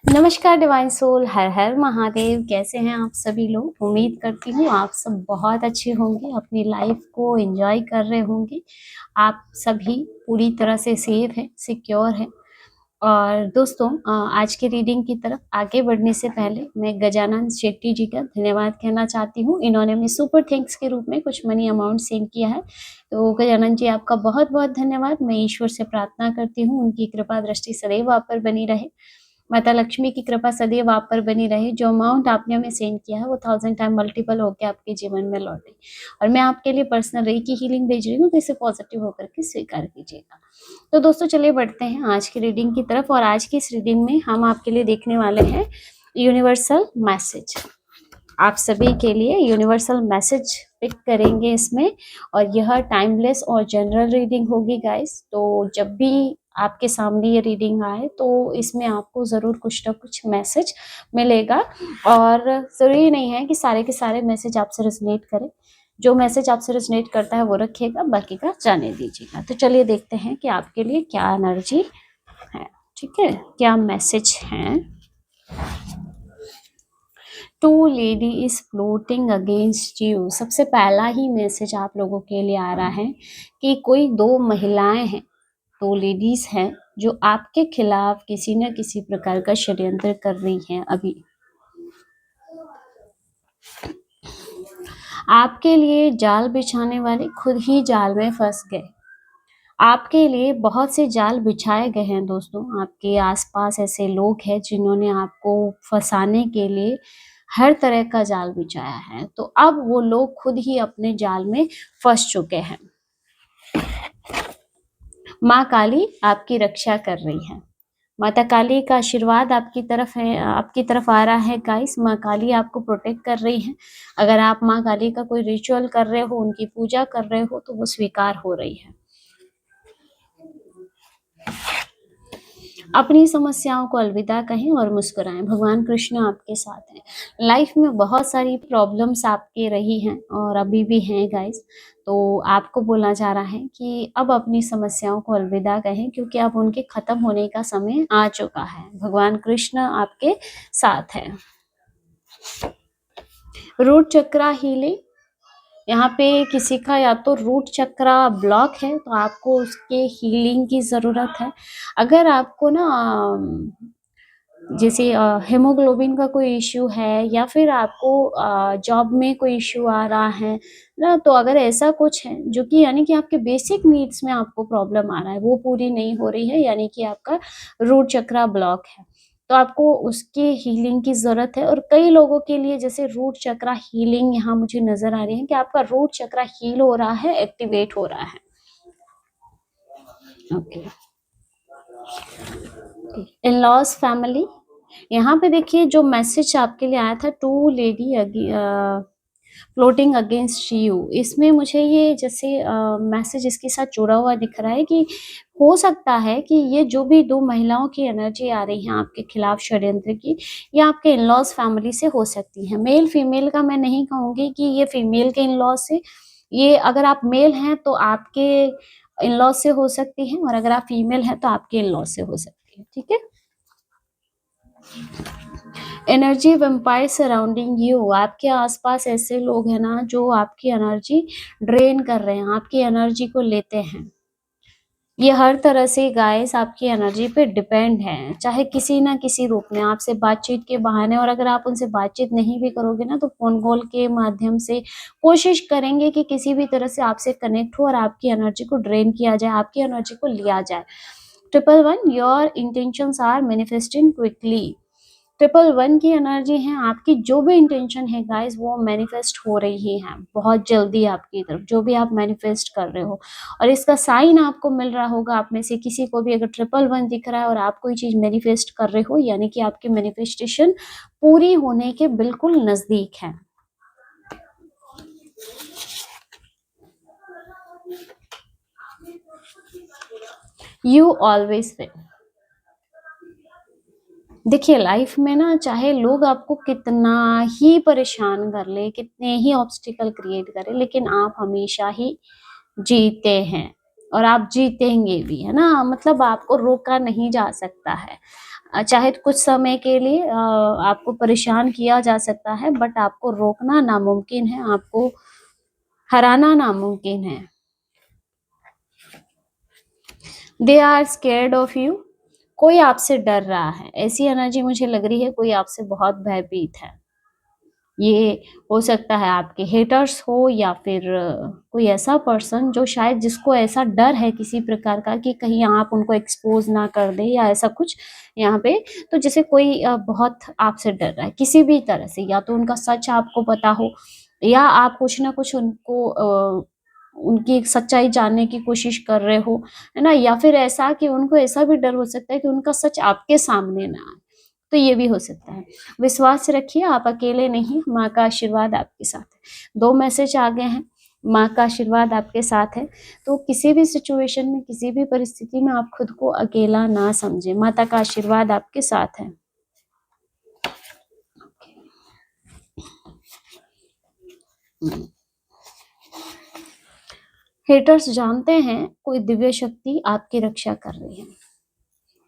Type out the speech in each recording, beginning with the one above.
नमस्कार divine soul, हर हर महादेव। कैसे हैं आप सभी लोग? उम्मीद करती हूँ आप सब बहुत अच्छे होंगे, अपनी लाइफ को एंजॉय कर रहे होंगे। आप सभी पूरी तरह से सेफ हैं, सिक्योर हैं। और दोस्तों, आज की रीडिंग की तरफ आगे बढ़ने से पहले मैं गजानन शेट्टी जी का धन्यवाद कहना चाहती हूँ। इन्होंने मैं सुपर थैंक्स के रूप में कुछ मनी अमाउंट सेंड किया है। तो गजानन जी, आपका बहुत बहुत धन्यवाद। मैं ईश्वर से प्रार्थना करती हूँ उनकी कृपा दृष्टि सदैव आप पर बनी रहे, माता लक्ष्मी की कृपा सदैव आप पर बनी रहे। जो अमाउंट आपने हमें सेंड किया है वो 1000 टाइम मल्टीपल होकर आपके जीवन में लौटे। और मैं आपके लिए पर्सनल रेकी हीलिंग भेज रही हूँ, तो इसे पॉजिटिव होकर के स्वीकार कीजिएगा। तो दोस्तों, चलिए बढ़ते हैं आज की रीडिंग की तरफ। और आज की इस रीडिंग में हम आपके लिए देखने वाले हैं यूनिवर्सल मैसेज। आप सभी के लिए यूनिवर्सल मैसेज पिक करेंगे इसमें। और यह टाइमलेस और जनरल रीडिंग होगी गाइस। तो जब भी आपके सामने ये रीडिंग आए तो इसमें आपको ज़रूर कुछ ना कुछ मैसेज मिलेगा। और ज़रूरी नहीं है कि सारे के सारे मैसेज आपसे रेजोनेट करें। जो मैसेज आपसे रेजोनेट करता है वो रखिएगा, बाकी का जाने दीजिएगा। तो चलिए देखते हैं कि आपके लिए क्या एनर्जी है। ठीक है, क्या मैसेज है। Two lady is floating against you. सबसे पहला ही मैसेज आप लोगों के लिए आ रहा है कि कोई दो महिलाएं हैं, दो लेडीज हैं जो आपके खिलाफ किसी न किसी प्रकार का षड्यंत्र कर रही हैं। अभी आपके लिए जाल बिछाने वाले खुद ही जाल में फंस गए। आपके लिए बहुत से जाल बिछाए गए हैं दोस्तों। आपके आसपास ऐसे लोग हैं जिन्होंने आपको फंसाने के लिए हर तरह का जाल बिछाया है। तो अब वो लोग खुद ही अपने जाल में फंस चुके हैं। माँ काली आपकी रक्षा कर रही है। माता काली का आशीर्वाद आपकी तरफ है, आपकी तरफ आ रहा है गाइस। माँ काली आपको प्रोटेक्ट कर रही है। अगर आप माँ काली का कोई रिचुअल कर रहे हो, उनकी पूजा कर रहे हो, तो वो स्वीकार हो रही है। अपनी समस्याओं को अलविदा कहें और मुस्कुराएं। भगवान कृष्ण आपके साथ हैं। लाइफ में बहुत सारी प्रॉब्लम्स आपके रही हैं और अभी भी हैं गाइस। तो आपको बोला जा रहा है कि अब अपनी समस्याओं को अलविदा कहें, क्योंकि अब उनके खत्म होने का समय आ चुका है। भगवान कृष्ण आपके साथ है। रूट चक्रा हीलिंग। यहाँ पे किसी का या तो रूट चक्रा ब्लॉक है, तो आपको उसके हीलिंग की ज़रूरत है। अगर आपको ना जैसे हेमोग्लोबिन का कोई इश्यू है, या फिर आपको जॉब में कोई इश्यू आ रहा है ना, तो अगर ऐसा कुछ है जो कि यानी कि आपके बेसिक नीड्स में आपको प्रॉब्लम आ रहा है, वो पूरी नहीं हो रही है, यानी कि आपका रूट चक्रा ब्लॉक है, तो आपको उसकी हीलिंग की ज़रूरत है। और कई लोगों के लिए जैसे रूट चक्रा हीलिंग यहाँ मुझे नज़र आ रही है कि आपका रूट चक्रा हील हो रहा है, एक्टिवेट हो रहा है। Okay, in laws family. यहाँ पे देखिए जो मैसेज आपके लिए आया था, two lady floating against you, इसमें मुझे ये जैसे मैसेज इसके साथ जुड़ा हुआ दिख रहा है कि हो सकता है कि ये जो भी दो महिलाओं की एनर्जी आ रही है आपके खिलाफ षड्यंत्र की, ये आपके इन लॉज फैमिली से हो सकती है। मेल फीमेल का मैं नहीं कहूँगी कि ये फीमेल के इन लॉज से, ये अगर आप मेल हैं तो आपके इन लॉज से हो सकती है, और अगर आप फीमेल हैं तो आपके इन लॉज से हो सकती है। ठीक है। Energy vampire surrounding you. आपके आसपास ऐसे लोग हैं ना जो आपकी एनर्जी ड्रेन कर रहे हैं, आपकी एनर्जी को लेते हैं। ये हर तरह से गाइस आपकी एनर्जी पे डिपेंड है, चाहे किसी ना किसी रूप में, आपसे बातचीत के बहाने, और अगर आप उनसे बातचीत नहीं भी करोगे ना तो फोन कॉल के माध्यम से कोशिश करेंगे कि किसी भी तरह से आपसे कनेक्ट हो और आपकी एनर्जी को ड्रेन किया जाए, आपकी एनर्जी को लिया जाए। 111 your intentions are manifesting quickly. 111 की एनर्जी है, आपकी जो भी इंटेंशन है गाइस वो मैनिफेस्ट हो रही है बहुत जल्दी आपकी तरफ, जो भी आप मैनिफेस्ट कर रहे हो। और इसका साइन आपको मिल रहा होगा, आप में से किसी को भी अगर 111 दिख रहा है और आप कोई चीज मैनिफेस्ट कर रहे हो, यानी कि आपकी मैनिफेस्टेशन पूरी होने के बिल्कुल नजदीक है। You always win. देखिए लाइफ में ना, चाहे लोग आपको कितना ही परेशान कर ले, कितने ही ऑब्स्टिकल क्रिएट करें, लेकिन आप हमेशा ही जीते हैं और आप जीतेंगे भी, है ना। मतलब आपको रोका नहीं जा सकता है। चाहे तो कुछ समय के लिए आपको परेशान किया जा सकता है, बट आपको रोकना नामुमकिन है, आपको हराना नामुमकिन है। They are scared of you, कोई आपसे डर रहा है, ऐसी एनर्जी मुझे लग रही है, कोई आपसे बहुत भयभीत है। ये हो सकता है आपके हेटर्स हो या फिर कोई ऐसा पर्सन जो शायद जिसको ऐसा डर है किसी प्रकार का कि कहीं आप उनको एक्सपोज ना कर दे या ऐसा कुछ यहाँ पे। तो जैसे कोई बहुत आपसे डर रहा है किसी भी तरह से, या तो उनका सच आपको पता हो या आप कुछ ना कुछ उनको उनकी सच्चाई जानने की कोशिश कर रहे हो, है ना, या फिर ऐसा कि उनको ऐसा भी डर हो सकता है कि उनका सच आपके सामने ना आए, तो ये भी हो सकता है। विश्वास रखिए, आप अकेले नहीं, माँ का आशीर्वाद आपके साथ है। 2 मैसेज आ गए हैं, माँ का आशीर्वाद आपके साथ है। तो किसी भी सिचुएशन में, किसी भी परिस्थिति में आप खुद को अकेला ना समझें, माता का आशीर्वाद आपके साथ है। हेटर्स जानते हैं कोई दिव्य शक्ति आपकी रक्षा कर रही है।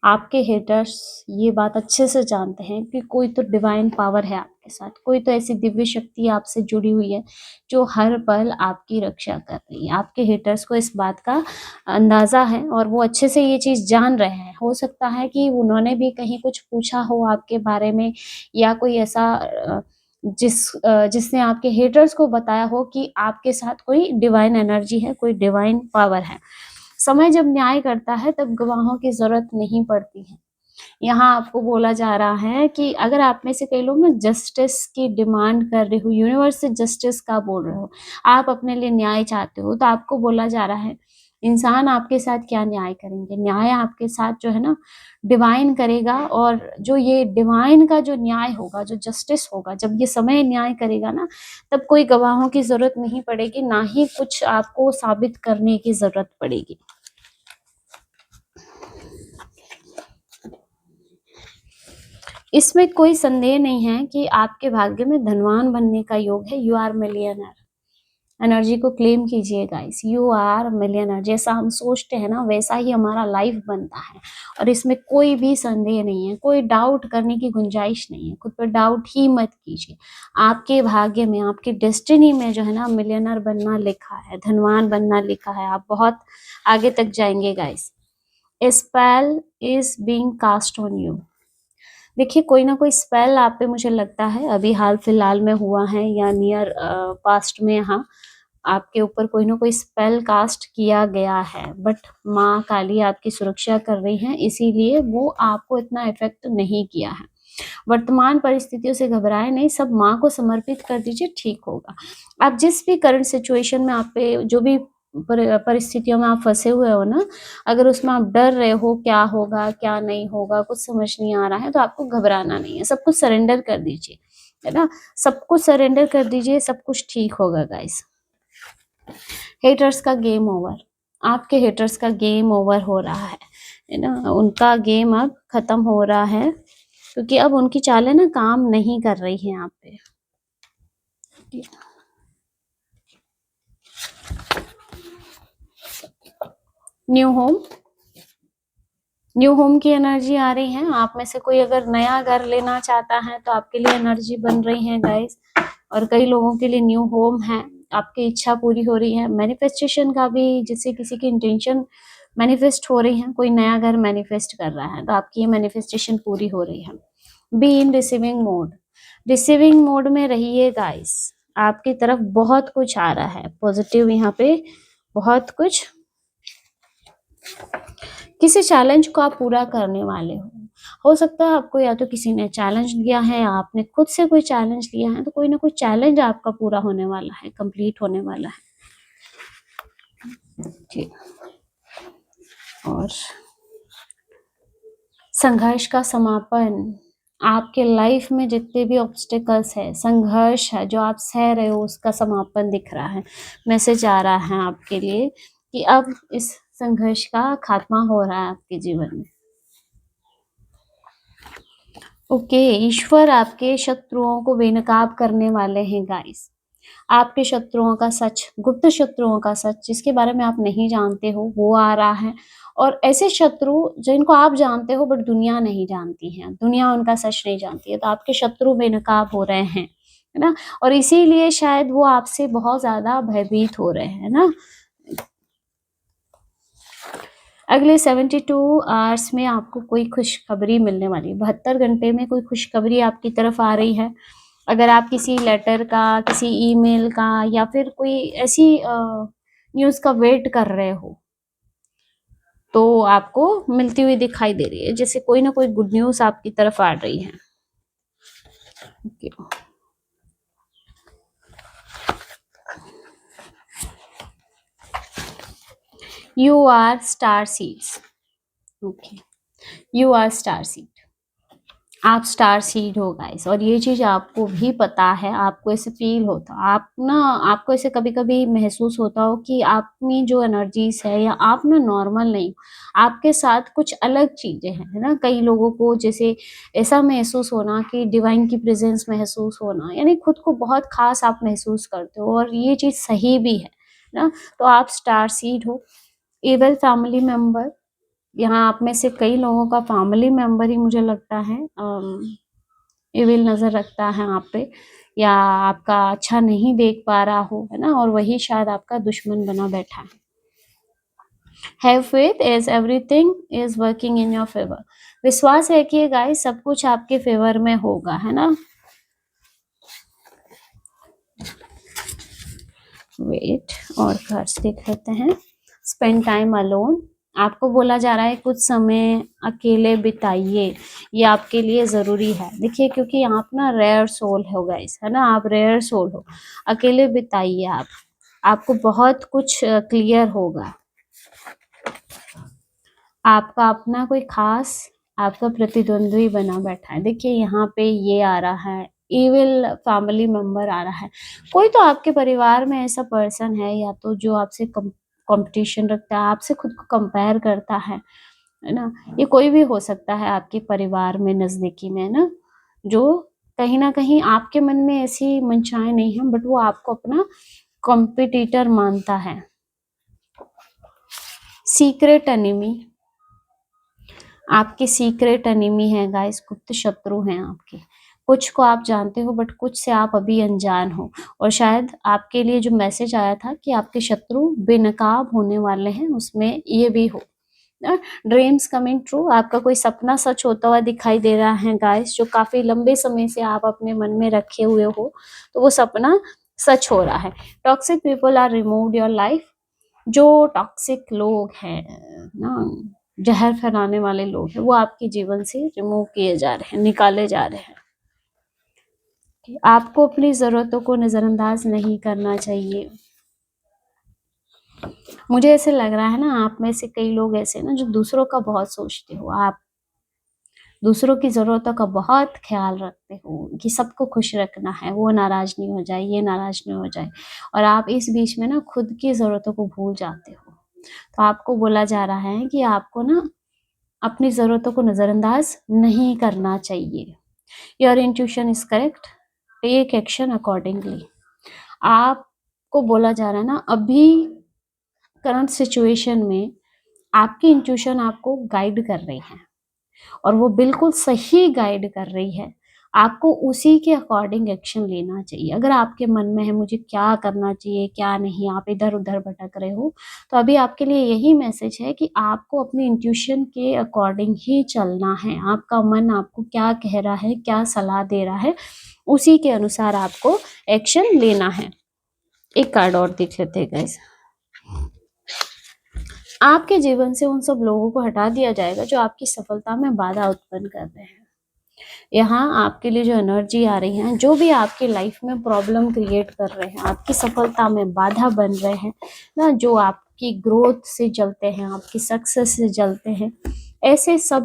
आपके हेटर्स ये बात अच्छे से जानते हैं कि कोई तो डिवाइन पावर है आपके साथ, कोई तो ऐसी दिव्य शक्ति आपसे जुड़ी हुई है जो हर पल आपकी रक्षा कर रही है। आपके हेटर्स को इस बात का अंदाजा है और वो अच्छे से ये चीज जान रहे हैं। हो सकता है कि उन्होंने भी कहीं कुछ पूछा हो आपके बारे में, या कोई ऐसा जिसने आपके हेटर्स को बताया हो कि आपके साथ कोई डिवाइन एनर्जी है, कोई डिवाइन पावर है। समय जब न्याय करता है तब गवाहों की जरूरत नहीं पड़ती है। यहाँ आपको बोला जा रहा है कि अगर आप में से कई लोग ना जस्टिस की डिमांड कर रहे हो, यूनिवर्स से जस्टिस का बोल रहे हो, आप अपने लिए न्याय चाहते हो, तो आपको बोला जा रहा है इंसान आपके साथ क्या न्याय करेंगे। न्याय आपके साथ जो है ना डिवाइन करेगा, और जो ये डिवाइन का जो न्याय होगा, जो जस्टिस होगा, जब ये समय न्याय करेगा ना, तब कोई गवाहों की जरूरत नहीं पड़ेगी, ना ही कुछ आपको साबित करने की जरूरत पड़ेगी। इसमें कोई संदेह नहीं है कि आपके भाग्य में धनवान बनने का योग है। You are millionaire. एनर्जी को क्लेम कीजिए गाइस, यू आर मिलियनर। जैसा हम सोचते हैं ना वैसा ही हमारा लाइफ बनता है, और इसमें कोई भी संदेह नहीं है, कोई डाउट करने की गुंजाइश नहीं है। खुद पर डाउट ही मत कीजिए। आपके भाग्य में, आपकी डेस्टिनी में जो है ना मिलियनर बनना लिखा है, धनवान बनना लिखा है। आप बहुत आगे तक जाएंगे guys. A spell is being cast on you. देखिए कोई ना कोई स्पेल आप पे मुझे लगता है अभी हाल फिलहाल में हुआ है, या नियर पास्ट में यहाँ आपके ऊपर कोई ना कोई स्पेल कास्ट किया गया है, बट माँ काली आपकी सुरक्षा कर रही है, इसीलिए वो आपको इतना इफेक्ट नहीं किया है। वर्तमान परिस्थितियों से घबराए नहीं, सब माँ को समर्पित कर दीजिए, ठीक होगा। आप जिस भी करंट सिचुएशन में आप पे जो भी परिस्थितियों में आप फंसे हुए हो ना, अगर उसमें आप डर रहे हो क्या होगा क्या नहीं होगा, कुछ समझ नहीं आ रहा है, तो आपको घबराना नहीं है, सब कुछ सरेंडर कर दीजिए, है ना। सब कुछ सरेंडर कर दीजिए, सब कुछ ठीक होगा गाइस। हेटर्स का गेम ओवर, आपके हेटर्स का गेम ओवर हो रहा है ना, उनका गेम अब खत्म हो रहा है, क्योंकि अब उनकी चालें ना काम नहीं कर रही हैं आप पे। न्यू होम, न्यू होम की एनर्जी आ रही है। आप में से कोई अगर नया घर लेना चाहता है तो आपके लिए एनर्जी बन रही है गाइस, और कई लोगों के लिए न्यू होम है, आपकी इच्छा पूरी हो रही है। मैनिफेस्टेशन का भी, जिससे किसी की इंटेंशन मैनिफेस्ट हो रही है, कोई नया घर मैनिफेस्ट कर रहा है, तो आपकी ये मैनिफेस्टेशन पूरी हो रही है। Be in receiving mode, receiving mode में रहिए गाइस। आपकी तरफ बहुत कुछ आ रहा है पॉजिटिव, यहाँ पे बहुत कुछ। किसी चैलेंज को आप पूरा करने वाले हो सकता है आपको या तो किसी ने चैलेंज दिया है या आपने खुद से कोई चैलेंज लिया है, तो कोई ना कोई चैलेंज आपका पूरा होने वाला है, कंप्लीट होने वाला है। ठीक, और संघर्ष का समापन। आपके लाइफ में जितने भी ऑब्स्टिकल्स है, संघर्ष है जो आप सह रहे हो, उसका समापन दिख रहा है। मैसेज आ रहा है आपके लिए कि अब इस संघर्ष का खात्मा हो रहा है आपके जीवन में। ओके, ईश्वर आपके शत्रुओं को बेनकाब करने वाले हैं गाइस। आपके शत्रुओं का सच, गुप्त शत्रुओं का सच जिसके बारे में आप नहीं जानते हो वो आ रहा है। और ऐसे शत्रु जिनको आप जानते हो बट दुनिया नहीं जानती है, दुनिया उनका सच नहीं जानती है, तो आपके शत्रु बेनकाब हो रहे हैं, है ना? और इसीलिए शायद वो आपसे बहुत ज़्यादा भयभीत हो रहे हैं, है ना? अगले 72 आवर्स में आपको कोई खुशखबरी मिलने वाली है। 72 घंटे में कोई खुशखबरी आपकी तरफ आ रही है। अगर आप किसी लेटर का, किसी ईमेल का या फिर कोई ऐसी न्यूज़ का वेट कर रहे हो, तो आपको मिलती हुई दिखाई दे रही है। जैसे कोई ना कोई गुड न्यूज़ आपकी तरफ आ रही है। Okay. You are star seeds. Okay, you are star seed. आप स्टार सीड हो गाइस, और ये चीज आपको भी पता है, आपको ऐसे फील होता, आप ना, आपको ऐसे कभी कभी महसूस होता हो कि आप में जो एनर्जीज है या आप ना नॉर्मल नहीं हो, आपके साथ कुछ अलग चीजें हैं, है ना? कई लोगों को जैसे ऐसा महसूस होना कि डिवाइन की प्रेजेंस महसूस होना, यानी खुद को बहुत खास आप महसूस करते हो, और ये चीज सही भी है ना? तो आप स्टार सीड हो। एवल फैमिली मेंबर, यहाँ आप में से कई लोगों का फैमिली मेंबर ही मुझे लगता है इविल नजर रखता है आप पे, या आपका अच्छा नहीं देख पा रहा हो, है ना? और वही शायद आपका दुश्मन बना बैठा है। Have faith as everything is working in your favour. विश्वास है कि गाइस सब कुछ आपके फेवर में होगा, है ना? वेट, और कार्ड्स देख लेते हैं। स्पेंड टाइम अलोन, आपको बोला जा रहा है कुछ समय अकेले बिताइए, ये आपके लिए ज़रूरी है। देखिए, क्योंकि आप ना रेयर सोल हो गाइस, है ना? आप रेयर सोल हो, अकेले बिताइए आप, आपको बहुत कुछ क्लियर होगा। आपका अपना कोई खास आपका प्रतिद्वंद्वी बना बैठा है। देखिए यहाँ पे ये आ रहा है, इविल फैमिली मेंबर आ रहा है। कोई तो आपके परिवार में ऐसा पर्सन है, या तो जो आपसे कंपटीशन रखता है, आपसे खुद को कंपेयर करता है ना? ये कोई भी हो सकता है आपके परिवार में, नजदीकी में, ना, जो कहीं ना कहीं आपके मन में ऐसी मंशाएं नहीं है, बट वो आपको अपना कॉम्पिटिटर मानता है। सीक्रेट एनिमी, आपके सीक्रेट एनिमी है गाइस, गुप्त शत्रु हैं आपके। कुछ को आप जानते हो बट कुछ से आप अभी अनजान हो, और शायद आपके लिए जो मैसेज आया था कि आपके शत्रु बेनकाब होने वाले हैं, उसमें ये भी हो। ड्रीम्स कमिंग ट्रू, आपका कोई सपना सच होता हुआ दिखाई दे रहा है गाइस, जो काफी लंबे समय से आप अपने मन में रखे हुए हो, तो वो सपना सच हो रहा है। Toxic people are removed your life, जो टॉक्सिक लोग हैं ना, जहर फैलाने वाले लोग हैं, वो आपके जीवन से रिमूव किए जा रहे हैं, निकाले जा रहे हैं। आपको अपनी जरूरतों को नजरअंदाज नहीं करना चाहिए। मुझे ऐसे लग रहा है ना, आप में से कई लोग ऐसे ना जो दूसरों का बहुत सोचते हो, आप दूसरों की जरूरतों का बहुत ख्याल रखते हो कि सबको खुश रखना है, वो नाराज नहीं हो जाए, ये नाराज नहीं हो जाए, और आप इस बीच में ना खुद की जरूरतों को भूल जाते हो। तो आपको बोला जा रहा है कि आपको ना अपनी ज़रूरतों को नज़रअंदाज नहीं करना चाहिए। Your intuition is correct, take action accordingly. आपको बोला जा रहा है ना, अभी करंट सिचुएशन में आपकी इंट्यूशन आपको गाइड कर रही है, और वो बिल्कुल सही गाइड कर रही है। आपको उसी के अकॉर्डिंग एक्शन लेना चाहिए। अगर आपके मन में है मुझे क्या करना चाहिए क्या नहीं, आप इधर उधर भटक रहे हो, तो अभी आपके लिए यही मैसेज है कि आपको अपनी इंट्यूशन के अकॉर्डिंग ही चलना है। आपका मन आपको क्या कह रहा है, क्या सलाह दे रहा है, उसी के अनुसार आपको एक्शन लेना है। एक कार्ड और देख लेते हैं गाइस। आपके जीवन से उन सब लोगों को हटा दिया जाएगा जो आपकी सफलता में बाधा उत्पन्न कर रहे हैं। यहाँ आपके लिए जो एनर्जी आ रही है, जो भी आपकी लाइफ में प्रॉब्लम क्रिएट कर रहे हैं, आपकी सफलता में बाधा बन रहे हैं ना, जो आपकी ग्रोथ से जलते हैं, आपकी सक्सेस से जलते हैं, ऐसे सब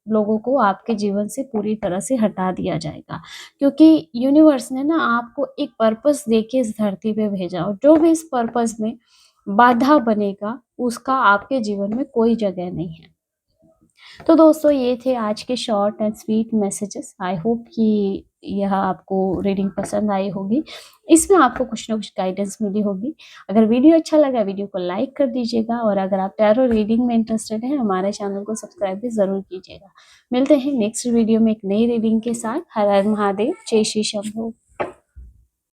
लोगों को आपके जीवन से पूरी तरह से हटा दिया जाएगा। क्योंकि यूनिवर्स ने ना आपको एक पर्पस देके इस धरती पे भेजा, और जो भी इस पर्पस में बाधा बनेगा उसका आपके जीवन में कोई जगह नहीं है। तो दोस्तों ये थे आज के short and sweet messages. I hope कि यह आपको रीडिंग पसंद आई होगी, इसमें आपको कुछ ना कुछ गाइडेंस मिली होगी। अगर वीडियो अच्छा लगा वीडियो को लाइक कर दीजिएगा, और अगर आप टैरो रीडिंग में इंटरेस्टेड हैं हमारे चैनल को सब्सक्राइब भी ज़रूर कीजिएगा। मिलते हैं नेक्स्ट वीडियो में एक नई रीडिंग के साथ। हर हर महादेव, जय श्री शंभू।